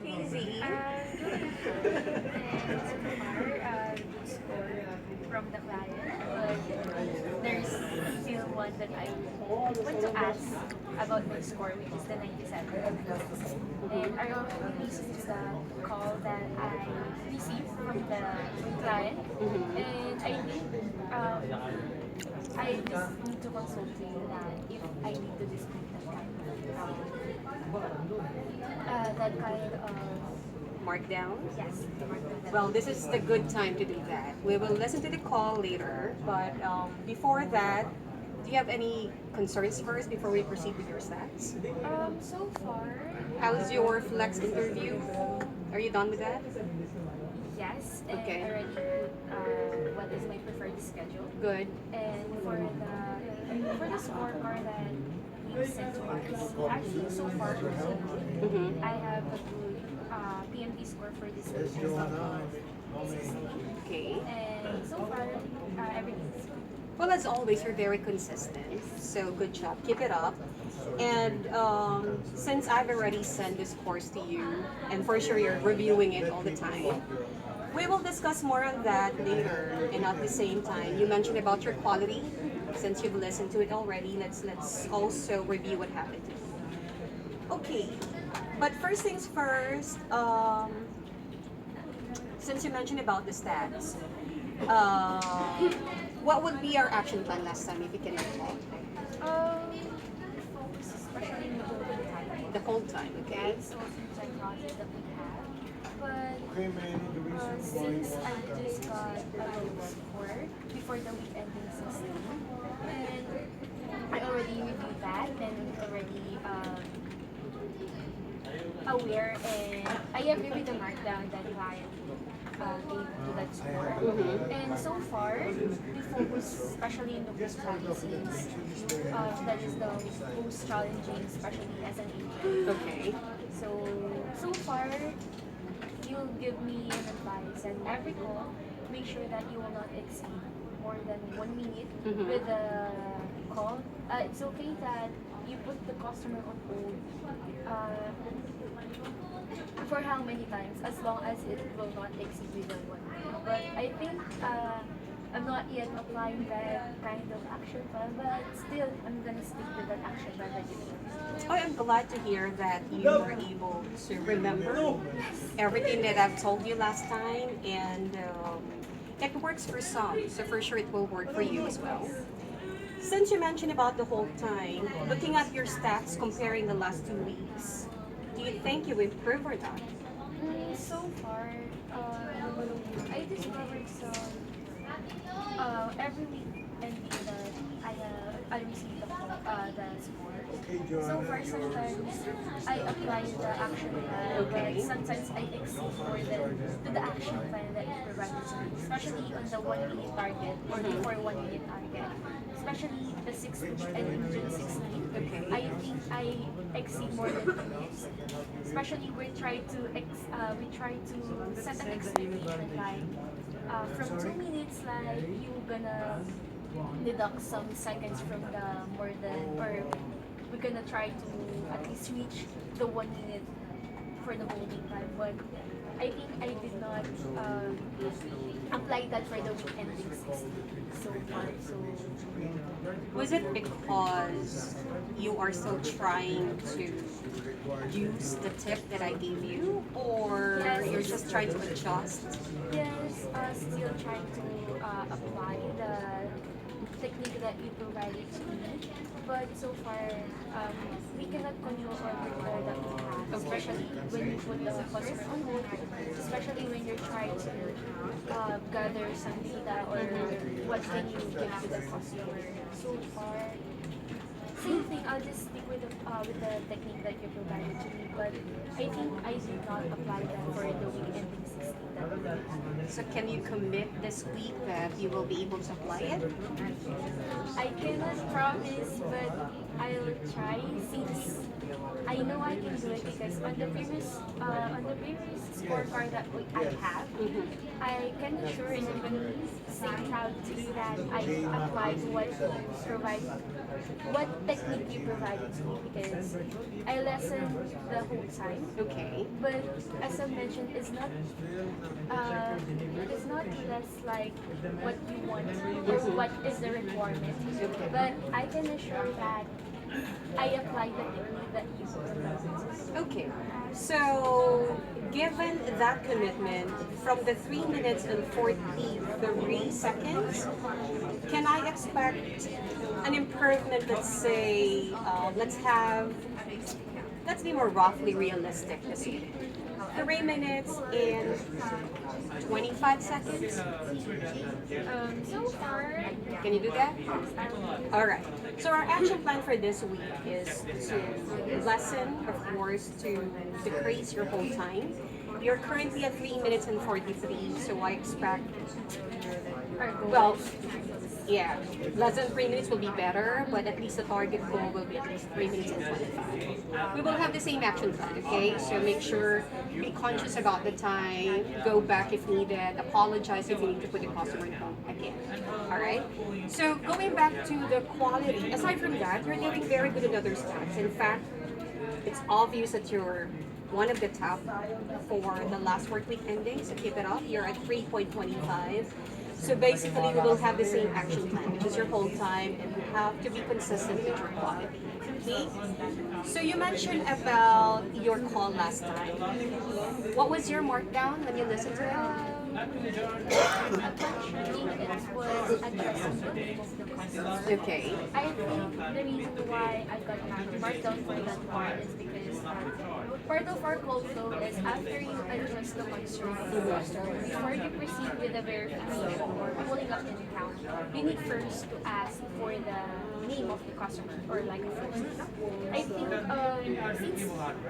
Casey. Doing good. And so far, good score from the client. But there's still one that I want to ask about my score, which is the 97. And I already listened to the call that I received from the client. And I think I just need to consult you that if I need to dispute that kind of Markdown. yes, the market that Well, this is the good time to do that. We will listen to the call later, but before that, do you have any concerns first before we proceed with your stats? so far, How's your flex interview? Are you done with that? yes, and Okay. already put what is my preferred schedule. Good. And for the scorecard that we sent to us, actually so far so good. Mm-hmm. I have a good PMP score for this week as well. 16. Okay. And so far, everything's good. Well, as always, you're very consistent. So good job. Keep it up. And since I've already sent this course to you, and for sure you're reviewing it all the time, we will discuss more on that later. And at the same time, you mentioned about your quality. Since you've listened to it already, let's also review what happened. Okay. But first things first. Since you mentioned about the stats, uh, what would be our action plan last time, if you can recall? Focus especially in the golden time. The whole time, okay? That's also the process that we have. But Okay, man, the reason why you since want I just got a low score before the week ending 16, and I already reviewed that and already aware and I agree with the markdown that client gave to that score. And so far, we focus especially in the post since that is the most challenging, especially as an agent. Okay. So far, you'll give me an advice and every call, make sure that you will not exceed more than 1 minute with the call. It's okay that you put the customer on hold for how many times, as long as it will not exceed within 1 minute. But I think I'm not yet applying that kind of action plan, but still, I'm gonna stick with that action plan that you gave. Oh, I'm glad to hear that you were able to remember everything that I've told you last time, and it works for some, so for sure it will work for you as well. Since you mentioned about the whole time, looking at your stats comparing the last 2 weeks, do you think you improved or not? So far, I discovered some every week and that I received the score. So far, sometimes I apply the action plan, Okay. but sometimes I exceed more than to the action plan that is provided to me, especially on the 1 minute target or before 1 minute target, especially the 16th and in June 16th. Okay. I think I exceed more than 2 minutes. Especially we try to set an expectation like from 2 minutes, like you gonna deduct some seconds from the more than, or we're gonna try to at least reach the 1 minute for the holding time. But I think I did not apply that for the week ending 16 so far. So Was it because you are still trying to use the tip that I gave you, or Yes. you're just trying to adjust? yes, still trying to apply the technique that you provided to me. But so far, we cannot control or control that we have, especially when you put the customer on hold, especially when you're trying to gather some data or what can you give to the customer. So far, same thing. I'll just stick with the technique that you provided to me. But I think I did not apply that for the week ending 16. That we have. So can you commit this week that you will be able to apply it? I cannot promise, but I'll try since I know I can do it because on the previous scorecard that I have, Mhm. I can assure and even say proudly that I applied what you provide, what technique you provided to me because I listened the whole time. Okay. But as I mentioned, it's not less like what you want or what is the requirement. But I can assure that I applied the technique that you provided. Okay. So, given that commitment from the 3 minutes and 43 seconds, can I expect an improvement? Let's say, let's be more roughly realistic this evening. 3 minutes and 25 seconds. So far, Can you do that? I'm All right. So our action plan for this week is to lessen, of course, to decrease your hold time. You're currently at 3 minutes and 43, so I expect, our goal. well, yeah, less than 3 minutes will be better, but at least the target goal will be at least 3 minutes and 25. We will have the same action plan, okay? So make sure, be conscious about the time, go back if needed, apologize if you need to put the customer home again. All right? So going back to the quality, aside from that, you're doing very good in other stats. In fact, it's obvious that you're one of the top for the last work week ending, so keep it up. You're at 3.25. So basically, we will have the same action plan, which is your hold time, and you have to be consistent with your quality. Okay? So you mentioned about your call last time. What was your markdown when you listened to it? Actually, it was addressing the name of the customer. Okay. I think the reason why I got marked down for that one is because part of our call flow is after you address the concern of the customer, before you proceed with the verification or pulling up the account, you need first to ask for the name of the customer or like a first name. I think since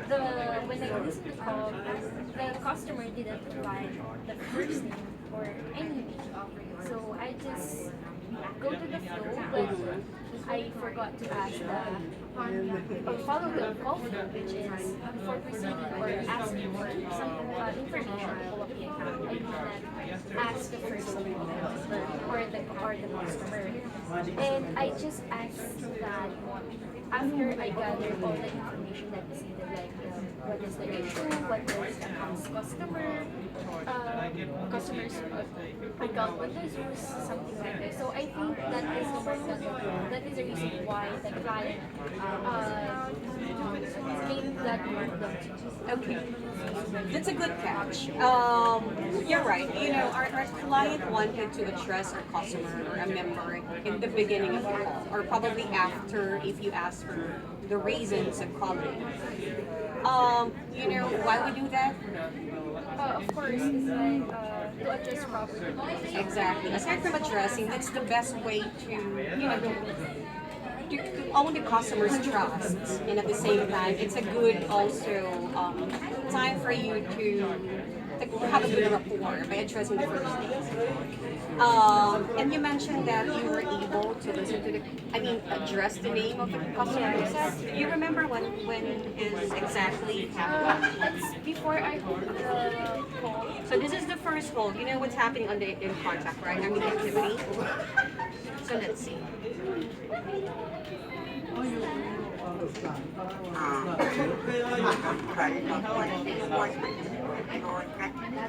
when I listened to the call, the customer didn't provide the first name or any name. So I just go to the flow, but I forgot to ask or follow the call flow, which is before proceeding or asking for some information to pull up the account. I did not ask the first name of the customer or the customer, and I just asked that after I gathered all the information that is needed, like what is the issue, what is the customer, customers account what is used, something like this. So I think that is the reason why the client made that markdown. Okay. That's a good catch. You're right. You know, our client wanted to address our customer or a member in the beginning of the call, or probably after if you ask for the reasons of calling. You know, why we do that? Of course, it's like to address properly. Exactly. Aside from addressing, that's the best way to, you know, to own the customer's trust, and at the same time, it's a good also time for you to have a good rapport by addressing the first things. And you mentioned that you were able to listen to address the name of the customer. You said, do you remember when is exactly happening? It's before I hold the call. So this is the first hold. You know what's happening on the in contact, right? I mean activity. So let's see.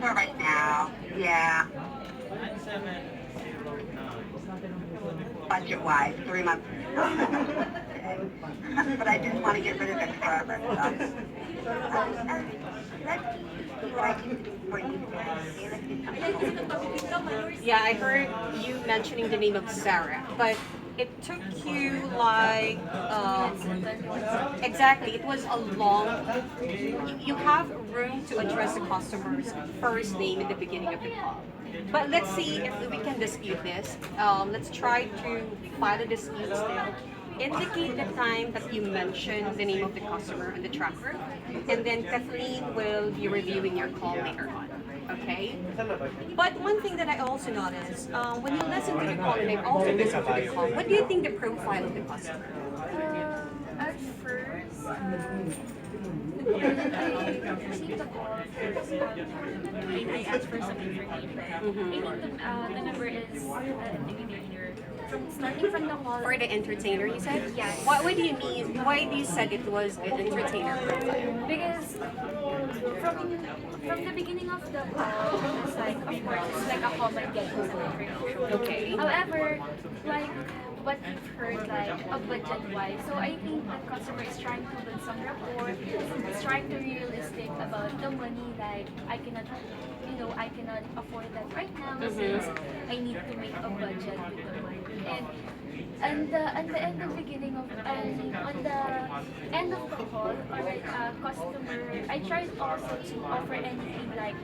Right now, yeah. Budget-wise, 3 months. But I just want to get rid of it forever. So. Let's see what I can do for you today. Yeah, I heard you mentioning the name of Sarah, but it took you like exactly. It was a long. You have room to address the customer's first name in the beginning of the call. But let's see if we can dispute this. Let's try to file a dispute still. Indicate the time that you mentioned the name of the customer on the tracker, and then Kathleen will be reviewing your call later on. Okay? But one thing that I also noticed, when you listen to the call, and I've also listened to the call, what do you think the profile of the customer? At first, I received a call first. When I asked for some information. I think the number is entertainer. From starting from the call. For the entertainer, you said? Yes. What do you mean? Why do you said it was an entertainer profile? Because from the beginning of the call, it's like, of course, it's like a common get some information. Okay. However, like what we've heard, like a budget wise, so I think the customer is trying to build some rapport, is trying to be realistic about the money. Like I cannot, I cannot afford that right now since I need to make a budget with the money. And at the end of beginning of on the end of the call, alright, customer, I tried also to offer anything like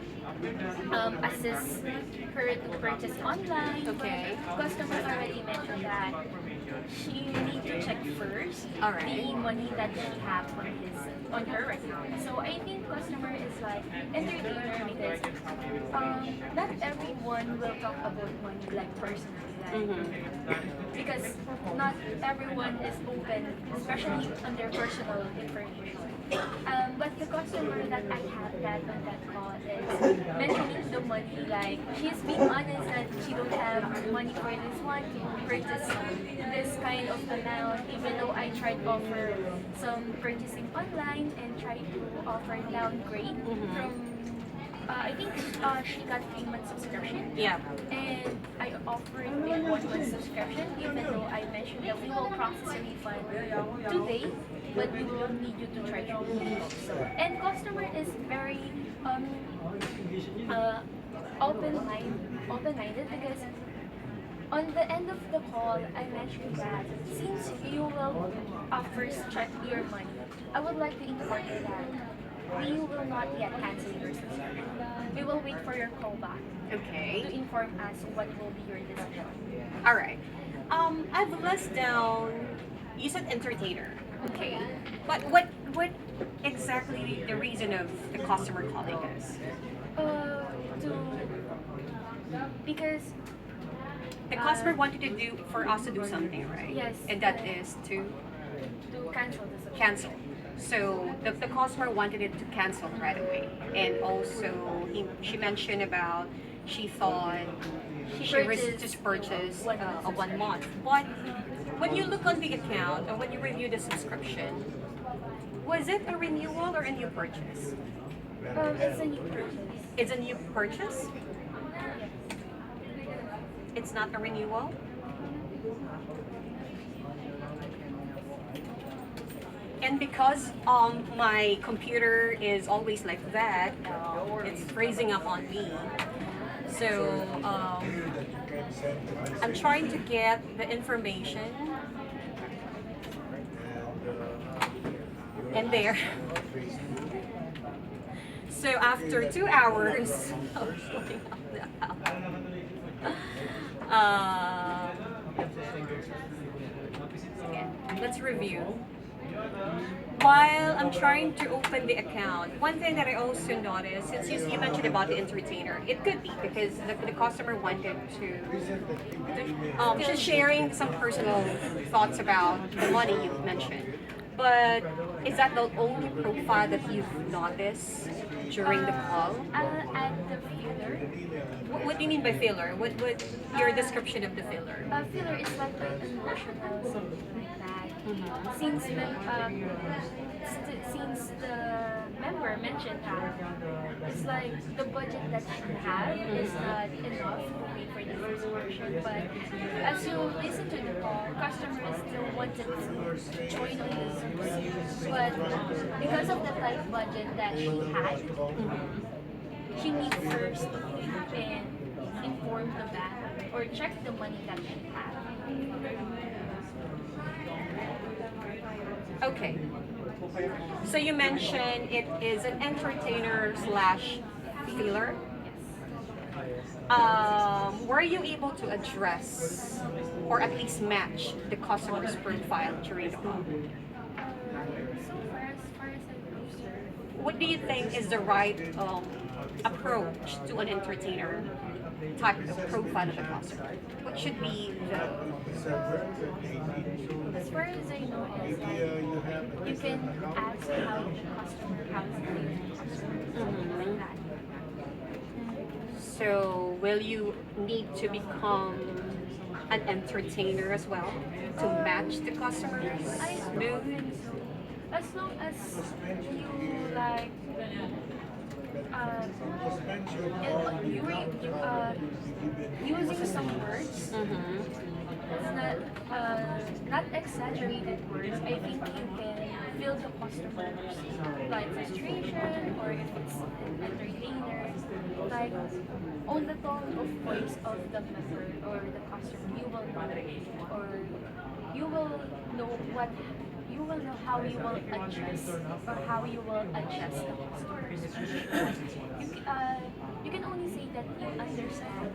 assist her to purchase online. Okay. But customer already mentioned that she need to check first Alright. the money that she have on her account. So I think customer is like entertainer because not everyone will talk about money like personally. Because not everyone is open, especially on their personal information. But the customer that I had that on that call is mentioning the money, like she's being honest that she don't have money for this one to purchase this kind of amount, even though I tried to offer some purchasing online and tried to offer downgrade from I think she got 3 months subscription. Yeah. And I offered a 1 month subscription, even though I mentioned that we will process a refund today, but we will need you to try to also. And customer is very open-minded because on the end of the call, I mentioned that since you will first check your money, I would like to inform you that we will not yet cancel your subscription. We will wait for your call back to Okay. inform us what will be your decision. All right. I've list down. You said entertainer. Okay. But what exactly the reason of the customer calling us? Because The customer wanted to do for us to do something, right? Yes. And that is to to cancel the subscription. cancel. So the customer wanted it to cancel right away. And also she mentioned about she thought she was just purchased a 1 month. But when you look on the account or when you review the subscription, was it a renewal or a new purchase? It's a new purchase. It's a new purchase? It's not a renewal? And because my computer is always like that, it's freezing up on me. So I'm trying to get the information. And there. So after 2 hours of going up the house, let's review. While I'm trying to open the account, one thing that I also noticed, since you mentioned about the entertainer, it could be because the customer wanted to, she's sharing some personal thoughts about the money you mentioned. But is that the only profile that you've noticed during the call? I'll add the filler. What do you mean by filler? What your description of the filler? Filler is like an emotional something like that. Since the member mentioned that it's like the budget that she had is not enough to pay for the subscription, but as you listen to the call, customers still wanted to join on the service, but because of the tight budget that she had, she needs first to think and inform the bank or check the money that she had. Okay. So you mentioned it is an entertainer slash filler. Were you able to address or at least match the customer's profile during the call? So far as I observed, What do you think is the right approach to an entertainer type of profile of the customer? What should be the As far as I know, is like you can ask how the customer, how is the customer, like that. so will you need to become an entertainer as well to match the customer's I mood? think so. As long as you like, uh, using some words, Mm-hmm. it's not exaggerated words. I think you can feel the customer's like frustration, or if it's an entertainer, like on the tone of voice of the member or the customer, you will know, or you will know what you will know how you will adjust, or how you will adjust the customers. You can only say that you understand,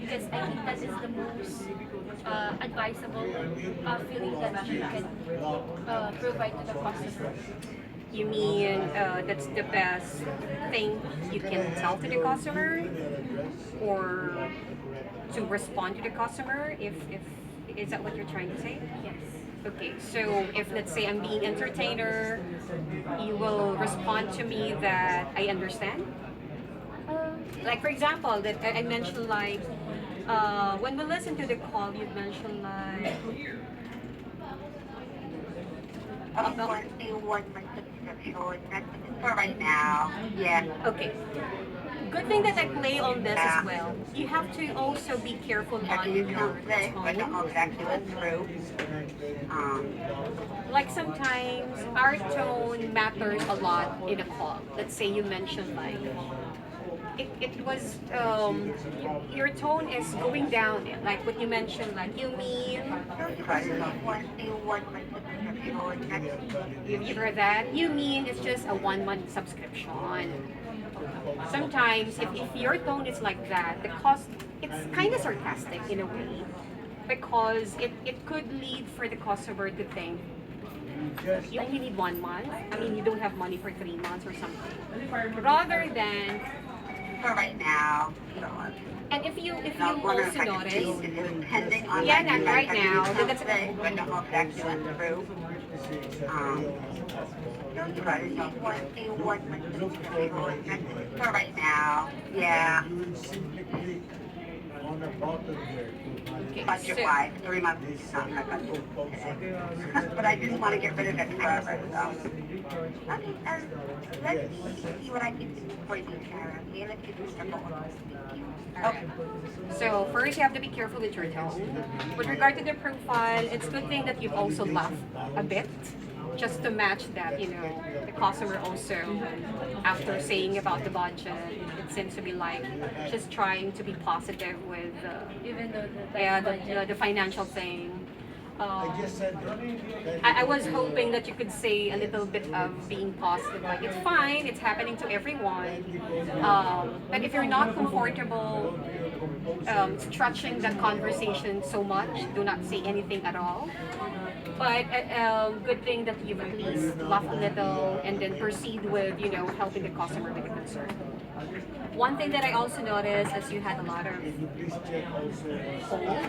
because I think that is the most advisable feeling that you can provide to the customer. You mean that's the best thing you can tell to the customer, or to respond to the customer? If is that what you're trying to say? Yes. Okay, so if let's say I'm being entertainer, you will respond to me that I understand. Um, Like for example, that I mentioned like when we listen to the call, you mentioned like Of course, you want my subscription. That's for right now. Yeah. okay. Good thing that I play on this as well. You have to also be careful I on did your something. I don't know tone. exactly what's true. Um, Like sometimes our tone matters a lot in a call. Let's say you mentioned like it was your tone is going down. Like what you mentioned, like you mean you want my subscription. That's you heard that? You mean it's just a 1 month subscription. Sometimes if your tone is like that, the cost it's kind of sarcastic in a way because it could lead for the customer to think you only need 1 month. I mean, you don't have money for 3 months or something. Rather than, for right now. So, and if I you was wondering if also I could change notice, it depending on yeah, like, not if I right could now. do That's something. I don't know exactly what's true. Um, you want my subscription. That's for right now. Yeah. You will simply click on a button there to okay. Budget So wise, 3 months is not my budget. But I just want to get rid of it forever. So. Okay, let's see what I can do for you, Sarah. Okay, let's get this simple. Okay. So first, you have to be careful with your tone. With regard to the profile, it's good thing that you've also laughed a bit, just to match that. You know, the customer also, after saying about the budget, it seems to be like just trying to be positive with, even though the yeah, budget. the financial thing. I just said that. I was hoping that you could say a little bit of being positive, like it's fine, it's happening to everyone. But if you're not comfortable stretching the conversation so much, do not say anything at all. But good thing that you've at least laughed a little and then proceed with, you know, helping the customer with the concern. One thing that I also noticed is you had a lot of Can you please check also? hold.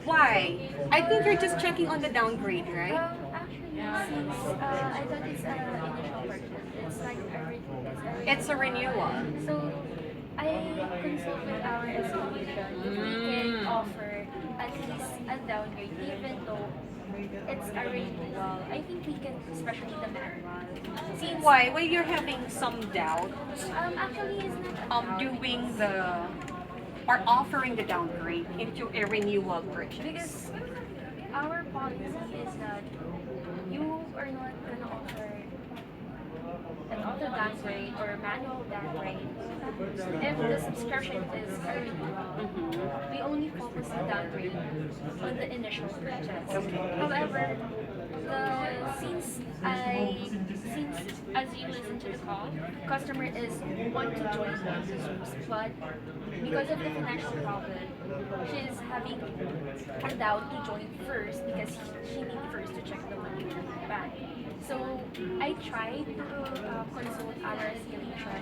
Why? I think you're just checking on the downgrade, right? Actually, since I thought it's initial purchase, it's like It's a renewal. So I consult with our estimation if we can offer at least a downgrade, even though it's a renewal. I think we can, especially the manual. Since Why? Well, you're having some doubt actually it's not a doing the or offering the downgrade into a renewal purchase. because our policy is that you are not gonna offer an auto downgrade or manual downgrade if the subscription is a renewal. We only focus on downgrade on the initial purchase. However, since as you listen to the call, customer is want to join us, but because of the financial problem, she's having a doubt to join first because she needs first to check the money in the bank. So I tried to consult our escalation.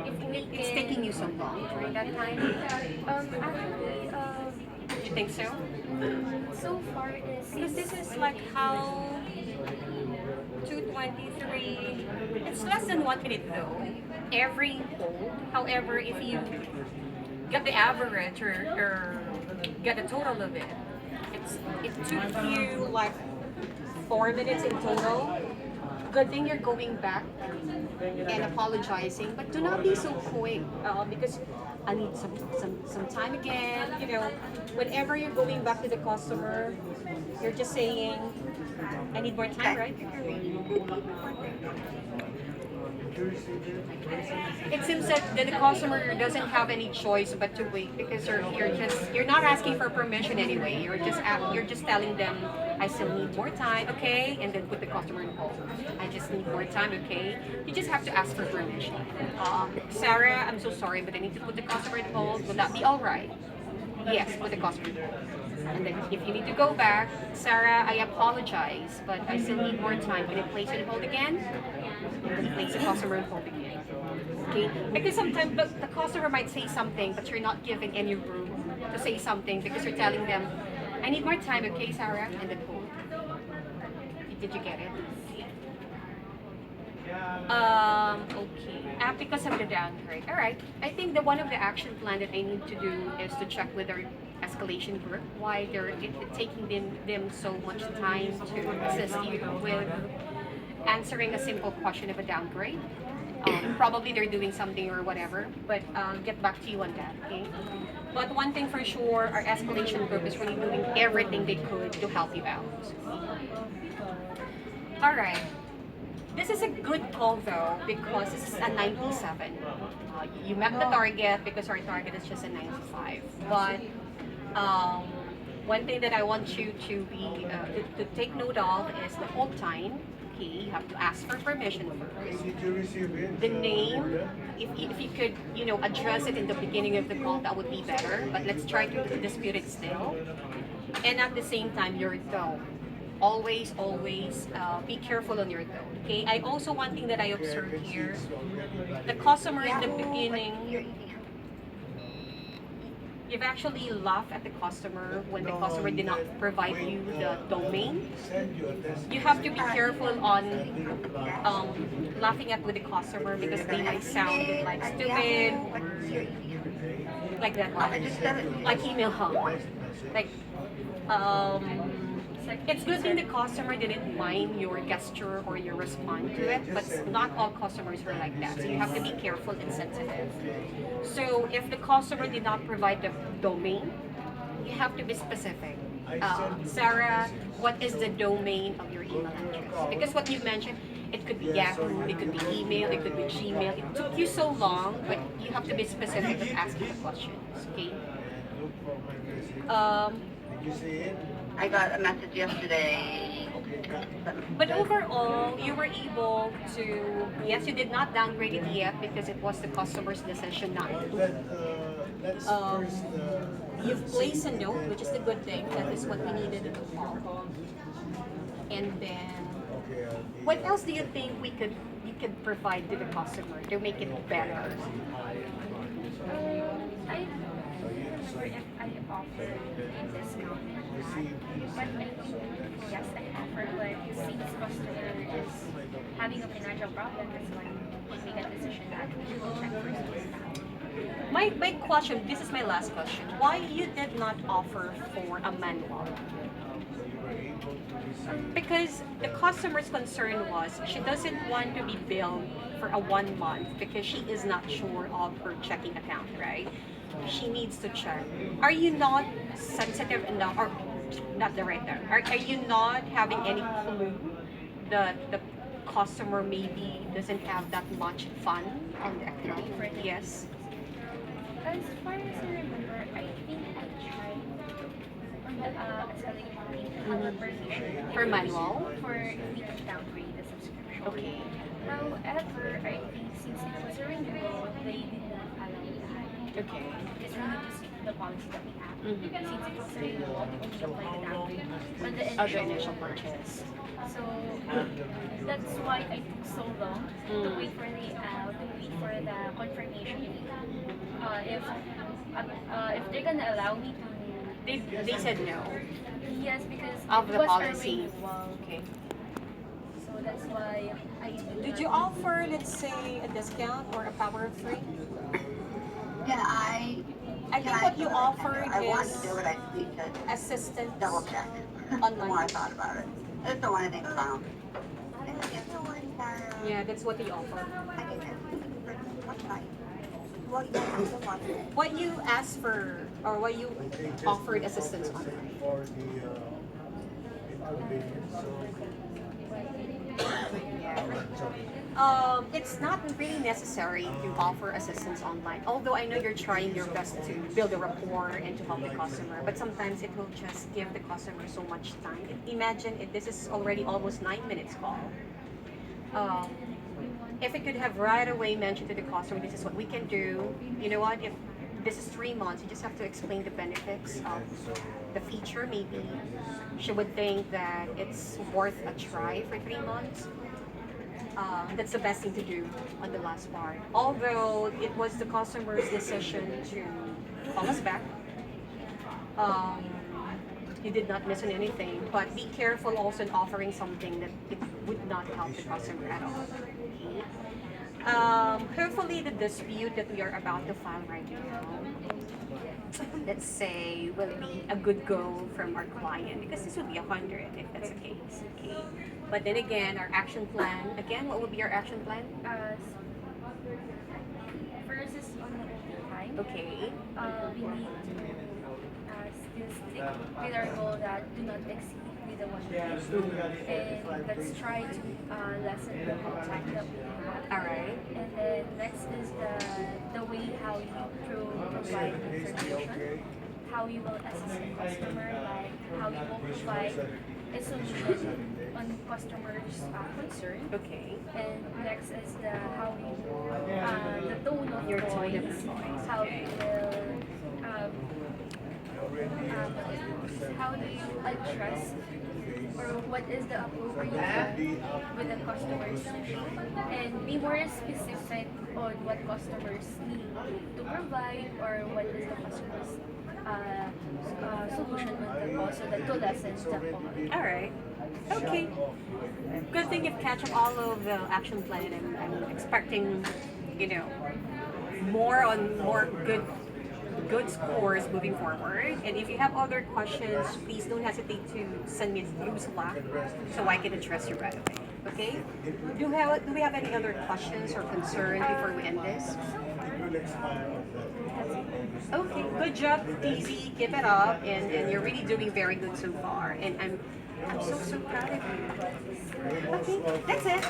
If we It's can, taking you so long during that time. actually, You think so? so far is Because this is like how 223. It's less than 1 minute though. Every hold. However, if you get the average or get the total of it, it took you like 4 minutes in total. Good thing you're going back and apologizing, but do not be so quick because I need some time again. You know, whenever you're going back to the customer, you're just saying, I need more time, right? It seems that the customer doesn't have any choice but to wait because you're not asking for permission anyway. You're just telling them I still need more time, okay, and then put the customer on hold. I just need more time, okay. You just have to ask for permission. Sarah, I'm so sorry, but I need to put the customer on hold. Will that be all right? Yes, put the customer on hold. And then if you need to go back, Sarah, I apologize, but I still need more time. Can I place it on hold again? And then place the customer on hold again. Okay? Because sometimes the customer might say something, but you're not giving any room to say something because you're telling them, I need more time, okay, Sarah? And then hold. Did you get it? Okay. Because of the downgrade. Alright. I think one of the action plan that I need to do is to check with our escalation group why it's taking them so much time to assist you with answering a simple question of a downgrade. Probably they're doing something or whatever, but I'll get back to you on that, okay? But one thing for sure, our escalation group is really doing everything they could to help you out. Alright. This is a good call though because this is a 97. You met the target because our target is just a 95. But one thing that I want you to be to take note of is the hold time. Okay, you have to ask for permission first. Did you receive it? The name, if you could, address it in the beginning of the call, that would be better. But let's try to dispute it still. And at the same time, your tone. Always be careful on your tone. Okay. I also one thing that I observed here, the customer in the beginning, you've actually laughed at the customer when the customer did not provide you the domain. You have to be careful on laughing at with the customer because they might sound like stupid, like that, like email hum, like it's good thing the customer didn't mind your gesture or your response to it, but not all customers are like that. So you have to be careful and sensitive. So if the customer did not provide the domain, you have to be specific. Sarah, what is the domain of your email address? Because what you mentioned, it could be Yahoo, it could be email, it could be Gmail. It took you so long, but you have to be specific with asking the questions, okay? Did you see it? I got a message yesterday. But overall, you were able to, yes, you did not downgrade it yet because it was the customer's decision not to. But let's first. You've placed a note, which is the good thing. That is what we needed in the call. And then, Okay, what else do you think you could provide to the customer to make it better? I don't remember if I offered a discount, but I think yes, I offered. But since customer is having a financial problem, that's why we make a decision that we will check first. My question, this is my last question. Why you did not offer for a manual? Because the customer's concern was she doesn't want to be billed for a 1 month because she is not sure of her checking account, right? She needs to check. Are you not sensitive enough, or not the right term? Are you not having any clue that the customer maybe doesn't have that much fun on the account? Yes. As far as I remember, I think I tried on the escalation permission For manual? for we can downgrade the subscription. Okay. However, I think since it was a renewal, they did not allow that. Okay. Because we need to stick to the policy that we have. Mhm. Since it was a renewal, we only apply the downgrade on the Of the initial purchase. So that's why I took so long to Mm. wait for the the confirmation if they're gonna allow me to. They said no Yes, because of it the was policy. a renewal, Okay. so that's why I Did you offer, let's say, a discount or a power of three? Can I? I Can think I what do you it? offered I want to is do it. I just need to assistance double check the online. more I thought about it. I just don't want anything found. It's the one that Yeah, that's what you offer. I think that's one night. Well, yeah, that's the one. What you asked for, or what you Okay, just offered to assistance on? compensate for the inconvenience. It's not really necessary to offer assistance online. Although I know you're trying your best to build a rapport and to help the customer, but sometimes it will just give the customer so much time. Imagine if this is already almost 9 minutes call. Um, if it could have right away mentioned to the customer, this is what we can do. You know what? If this is 3 months, you just have to explain the benefits of the feature. Maybe she would think that it's worth a try for 3 months. That's the best thing to do on the last part. Although it was the customer's decision to call us back, um, you did not miss on anything. But be careful also in offering something that it would not help the customer at all. Okay? Hopefully, the dispute that we are about to file right now, let's say, will be a good go from our client because this would be 100 if that's the case. Okay. But then again, our action plan. Again, what would be our action plan? First is on the overtime. Okay. We need to still stick with our goal that do not exceed with the 1 and let's try to lessen the time that we have. All right. And then next is the way how you provide information, how you will assist the customer, like how you will provide a solution on customers' concern. Okay. And next is the how you the tone of Your tone of voice, voice, how okay. you will how do you address or what is the appropriate with the customers and be more specific on what customers need to provide or what is the customer's solution on the call so that to lessen the call. All right. Okay. Good thing you've catch up all of the action plan, and I'm expecting, you know, more good scores moving forward. And if you have other questions, please don't hesitate to send me through Slack so I can address you right away. Okay? Do we have any other questions or concerns before we end this? Okay, good job, Daisy. Keep it up, and you're really doing very good so far. And I'm so proud of you. Okay, that's it.